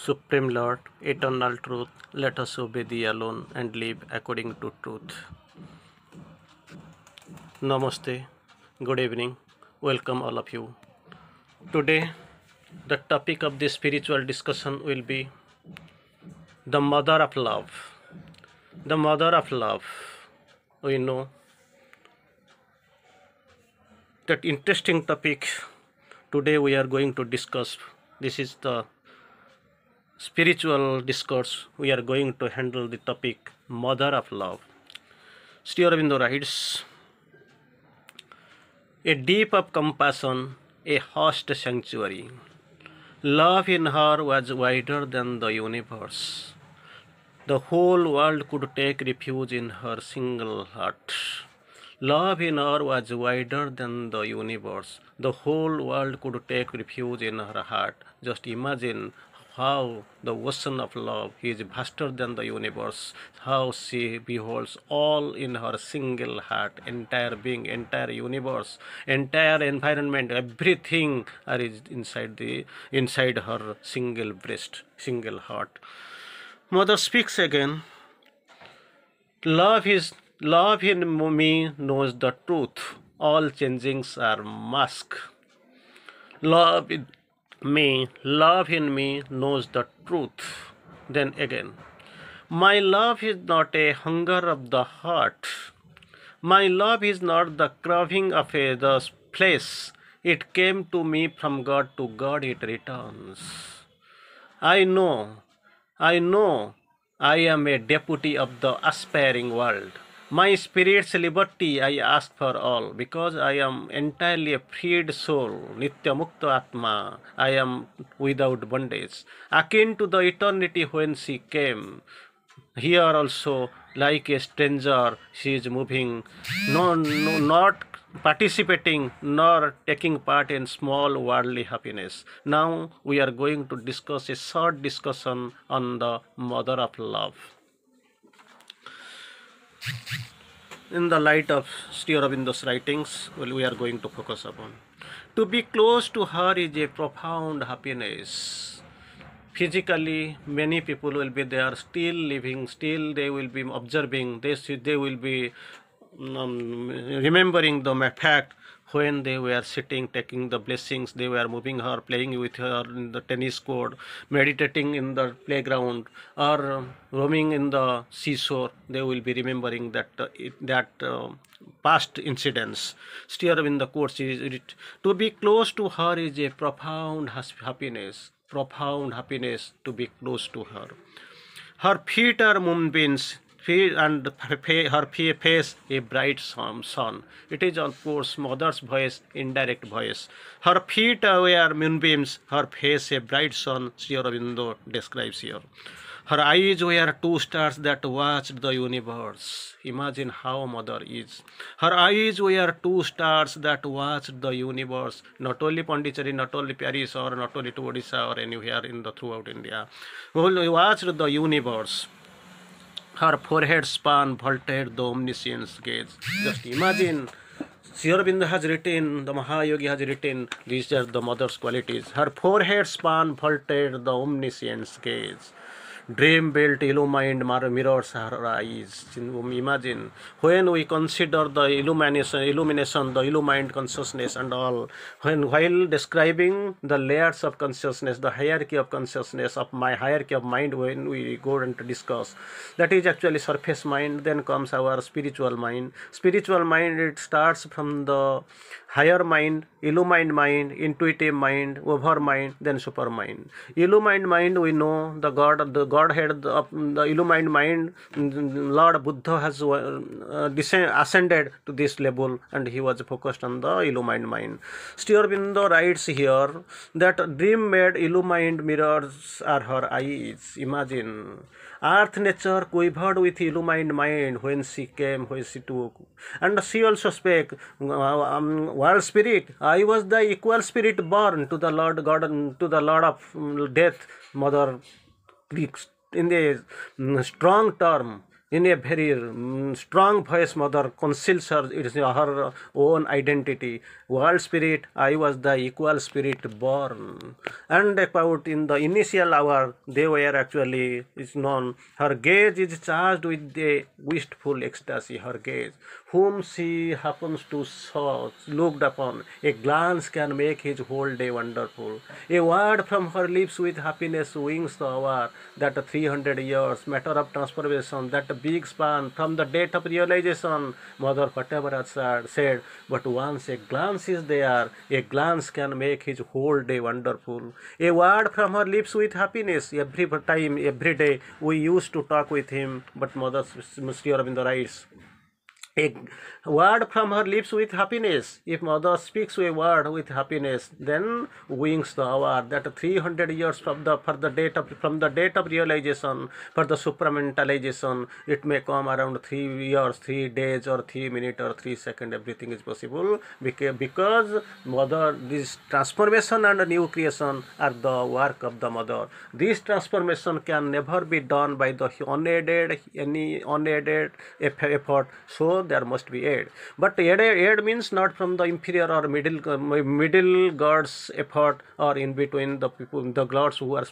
Supreme Lord, eternal truth, let us obey thee alone and live according to truth. Namaste, good evening, welcome all of you. Today, the topic of this spiritual discussion will be the mother of love. The mother of love. We know that interesting topic today we are going to discuss. This is the spiritual discourse. We are going to handle the topic mother of love. Sri Aurobindo writes, a deep of compassion, a host sanctuary. Love in her was wider than the universe. The whole world could take refuge in her single heart. Love in her was wider than the universe. The whole world could take refuge in her heart. Just imagine how the ocean of love is vaster than the universe, how she beholds all in her single heart, entire being, entire universe, entire environment, everything is inside her single breast, single heart. Mother speaks again. Love in me knows the truth. All changings are mask. Love in me knows the truth. Then again, my love is not a hunger of the heart. My love is not the craving of the flesh. It came to me from God, to God it returns. I know I am a deputy of the aspiring world. My spirit's liberty I ask for all, because I am entirely a freed soul, Nitya Mukta Atma. I am without bondage, akin to the eternity when she came. Here also, like a stranger, she is moving, not participating nor taking part in small worldly happiness. Now we are going to discuss a short discussion on the mother of love. In the light of Sri Aurobindo's writings, we are going to focus upon. To be close to her is a profound happiness. Physically, many people will be there, still living, still they will be observing, they will be remembering the fact when they were sitting, taking the blessings, they were moving her, playing with her in the tennis court, meditating in the playground, or roaming in the seashore. They will be remembering that past incidents. Still in the course is it, to be close to her is a profound happiness. Profound happiness to be close to her. Her feet are moonbeams, and her face a bright sun. It is of course mother's voice, indirect voice. Her feet were moonbeams, her face a bright sun, Sri Aurobindo describes here. Her eyes were two stars that watched the universe. Imagine how mother is. Her eyes were two stars that watched the universe. Not only Pondicherry, not only Paris, or not only to Odisha or anywhere throughout India. Who watched the universe. Her forehead span vaulted the omniscience gaze. Just imagine. Sri Aurobindo has written, the Mahayogi has written, these are the mother's qualities. Her forehead span vaulted the omniscience gaze. Dream built illumined mirrors her eyes. Imagine when we consider the illumination, the illumined consciousness and all, while describing the layers of consciousness, the hierarchy of consciousness of my hierarchy of mind, when we go and discuss, that is actually surface mind. Then comes our spiritual mind. Spiritual mind, it starts from the higher mind, illumined mind, intuitive mind, over mind, then super mind. Illumined mind, we know the Godhead of the illumined mind. Lord Buddha has ascended to this level, and he was focused on the illumined mind. Sri Aurobindo writes here that dream made illumined mirrors are her eyes. Imagine. Earth nature quivered with illumined mind when she came, when she took. And she also spake, world spirit, I was the equal spirit born to the Lord God, to the Lord of death. Mother speaks in the strong term. in a very strong voice, mother conceals her, it is her own identity. World spirit, I was the equal spirit born. And about in the initial hour, they were actually, is known, her gaze is charged with a wistful ecstasy, her gaze. Whom she happens to saw, looked upon, a glance can make his whole day wonderful. A word from her lips with happiness wings the hour, that 300 years, matter of transformation, that big span from the date of realization, mother whatever has said, but once a glance is there, a glance can make his whole day wonderful. A word from her lips with happiness, every time, every day, we used to talk with him, but mother, Sri Aurobindo writes, a word from her lips with happiness. If mother speaks a word with happiness, then wings the hour, that 300 years from the date of realization, for the supramentalization, it may come around 3 years, 3 days, or 3 minutes, or 3 seconds. Everything is possible because mother, this transformation and new creation are the work of the mother. This transformation can never be done by the unaided effort. So there must be aid, but aid means not from the inferior or middle gods effort, or in between the people, the gods who are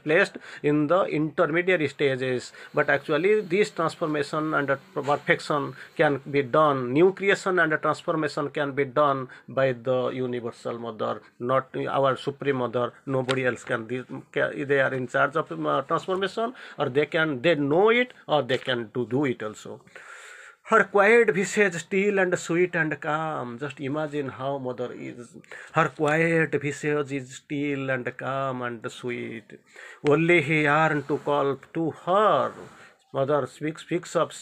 placed in the intermediary stages, but actually this transformation and perfection can be done, new creation and transformation can be done by the universal mother, not our supreme mother. Nobody else can. They are in charge of transformation, or they know it, or they can do it also. Her quiet visage still and sweet and calm. Just imagine how mother is. Her quiet visage is still and calm and sweet. Only he yearned to call to her. Mother speaks of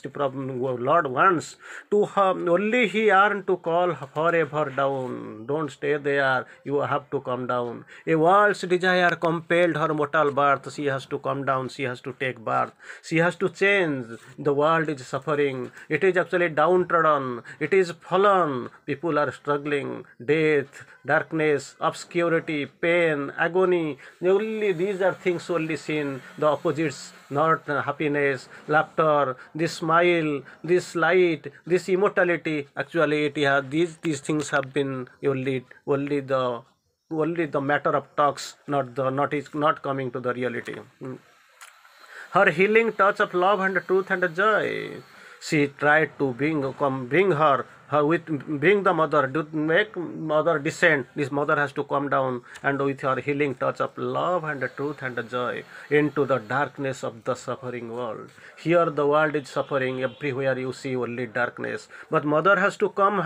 Lord once to her. Only he yearned to call forever down. Don't stay there. You have to come down. A world's desire compelled her mortal birth. She has to come down. She has to take birth. She has to change. The world is suffering. It is actually downtrodden. It is fallen. People are struggling. Death, darkness, obscurity, pain, agony. Only these are things only seen. The opposites, not happiness, laughter, this smile, this light, this immortality. Actually, these things have been only the matter of talks, not coming to the reality. Her healing touch of love and truth and joy. She tried to bring the mother, to make mother descend. This mother has to come down, and with her healing touch of love and truth and joy into the darkness of the suffering world. Here the world is suffering. Everywhere you see only darkness. But mother has to come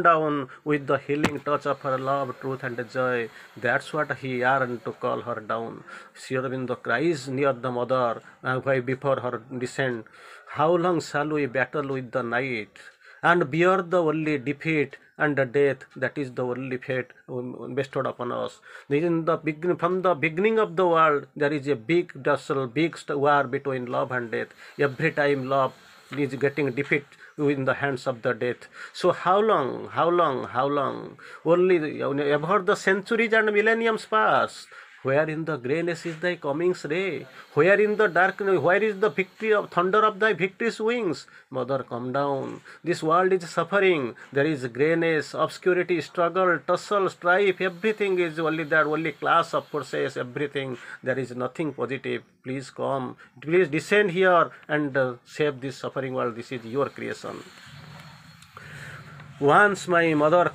down with the healing touch of her love, truth and joy. That's what he yearned to call her down. Sri Aurobindo cries near the mother before her descent. How long shall we battle with the night and bear the only defeat and the death? That is the only fate bestowed upon us. From the beginning of the world, there is a big tussle, big war between love and death. Every time love is getting defeat in the hands of the death. So how long? Only ever the centuries and millenniums pass. Where in the greyness is thy coming's ray? Where in the darkness, where is the victory of thunder of thy victory's wings? Mother, come down. This world is suffering. There is greyness, obscurity, struggle, tussle, strife. Everything is only there, only class of forces, everything. There is nothing positive. Please come. Please descend here and save this suffering world. This is your creation. Once my mother,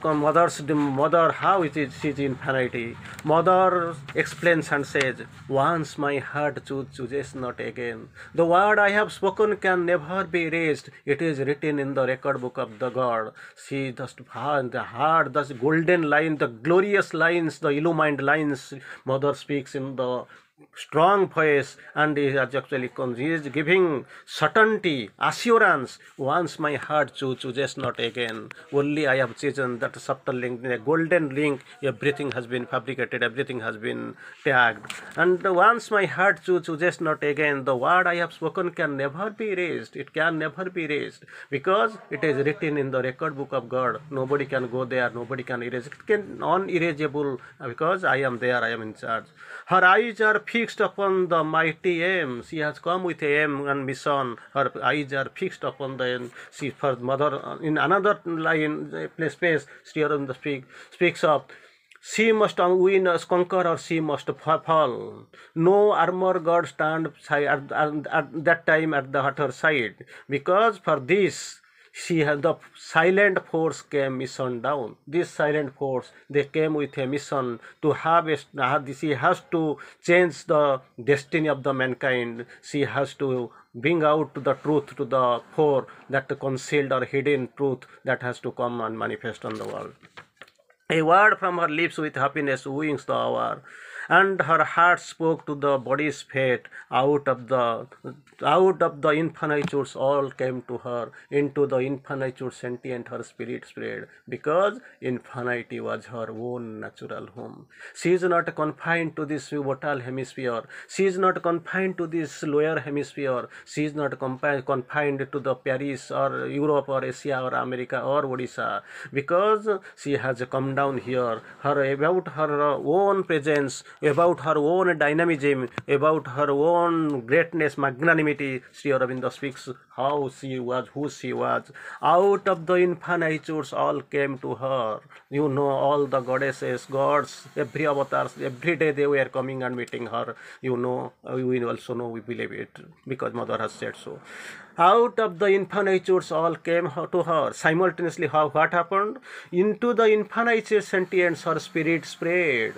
how it is, she is infinity. Mother explains and says, once my heart chooses not again. The word I have spoken can never be erased. It is written in the record book of the God. See the heart, the golden line, the glorious lines, the illumined lines. Mother speaks in the strong voice, and he is giving certainty, assurance. Once my heart chooses not again. Only I have chosen. That subtle link, a golden link. Everything has been fabricated, everything has been tagged. And once my heart chooses not again, the word I have spoken can never be erased. It can never be erased, because it is written in the record book of God. Nobody can go there, nobody can erase it. It can unerasable, because I am there, I am in charge. Her eyes are fixed upon the mighty aim. She has come with aim and mission. Her eyes are fixed upon the end. She, for mother, in another line, space, Sri Aurobindo speaks of, she must win, conquer, or she must fall. No armor god stand at that time at her side, because for this she has the silent force came mission down. This silent force, they came with a mission to she has to change the destiny of the mankind. She has to bring out the truth to the fore, that concealed or hidden truth that has to come and manifest on the world. A word from her lips with happiness wings the hour, and her heart spoke to the body's fate. Out of the infinitudes all came to her. Into the infinitude sentient her spirit spread, because infinity was her own natural home. She is not confined to this mortal hemisphere. She is not confined to this lower hemisphere. She is not confined to the Paris or Europe or Asia or America or Odisha, because she has come down here. About her own presence, about her own dynamism, about her own greatness, magnanimity, Sri Aurobindo speaks how she was, who she was. Out of the infinitudes all came to her. You know, all the goddesses, gods, every avatars, every day they were coming and meeting her. You know, we also know, we believe it, because Mother has said so. Out of the infinitudes all came to her. Simultaneously, what happened? Into the infinitude sentience her spirit spread.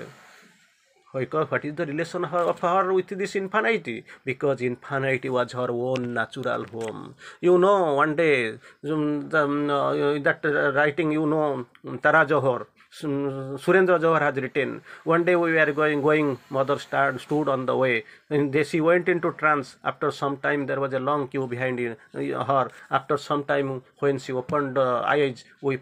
What is the relation of her with this infinity? Because infinity was her own natural home. You know, one day, that writing, you know, Tara Johar, Surendra Johar has written, one day we were going, Mother stood on the way, and she went into trance. After some time, there was a long queue behind her. After some time, when she opened eyes, we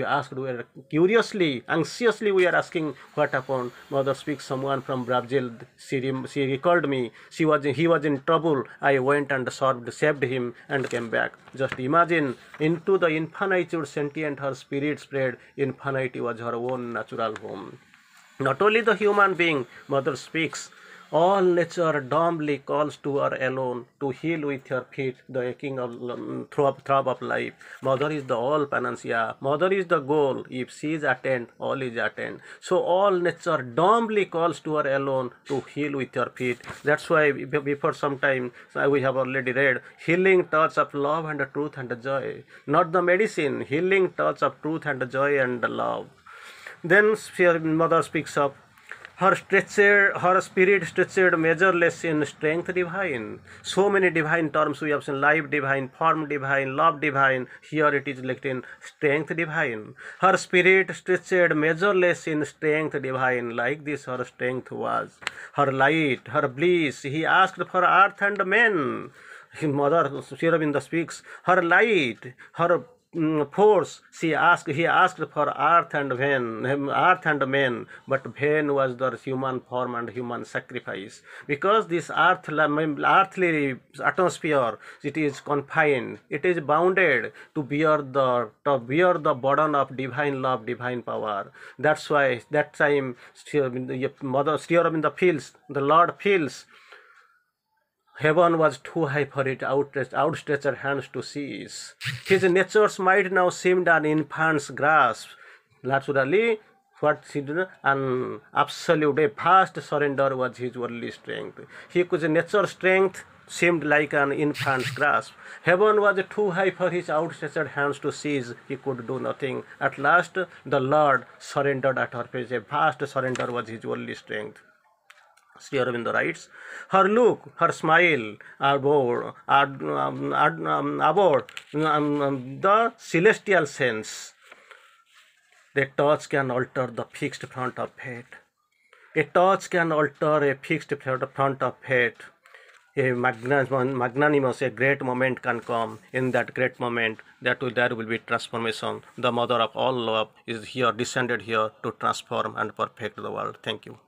asked, we were curiously, anxiously, we are asking what happened. Mother speaks, someone from Brazil, she recalled me, he was in trouble, I went and saved him and came back. Just imagine, into the infinitude sentient her spirit spread. Infinity was her own natural home. Not only the human being, Mother speaks, all nature dumbly calls to her alone, to heal with her feet the aching of throb of life. Mother is the all panacea. Mother is the goal. If she is attained, all is attained. So all nature dumbly calls to her alone to heal with her feet. That's why before some time we have already read, healing touch of love and truth and joy. Not the medicine, healing touch of truth and joy and love. Then Mother speaks of her spirit stretched measureless in strength divine. So many divine terms we have seen: life divine, form divine, love divine. Here it is like in strength divine. Her spirit stretched measureless in strength divine. Like this her strength was. Her light, her bliss. He asked for earth and men. Mother Sri Aurobindo speaks, her light, her force, he asked for earth and men, but vain was the human form and human sacrifice, because this earthly atmosphere, it is confined, it is bounded to bear the burden of divine love, divine power. That's why that time Mother Sri Aurobindo feels, the Lord feels, heaven was too high for it outstretched hands to seize. His nature's might now seemed an infant's grasp. Naturally, what he did, an absolute, a vast surrender was his worldly strength. His nature's strength seemed like an infant's grasp. Heaven was too high for his outstretched hands to seize. He could do nothing. At last, the Lord surrendered at her face. A vast surrender was his worldly strength. Sri Aurobindo writes, her look, her smile abhorred the celestial sense. A touch can alter the fixed front of fate. A touch can alter a fixed front of fate. A magnanimous, a great moment can come. In that great moment, there will be transformation. The mother of all love is here, descended here to transform and perfect the world. Thank you.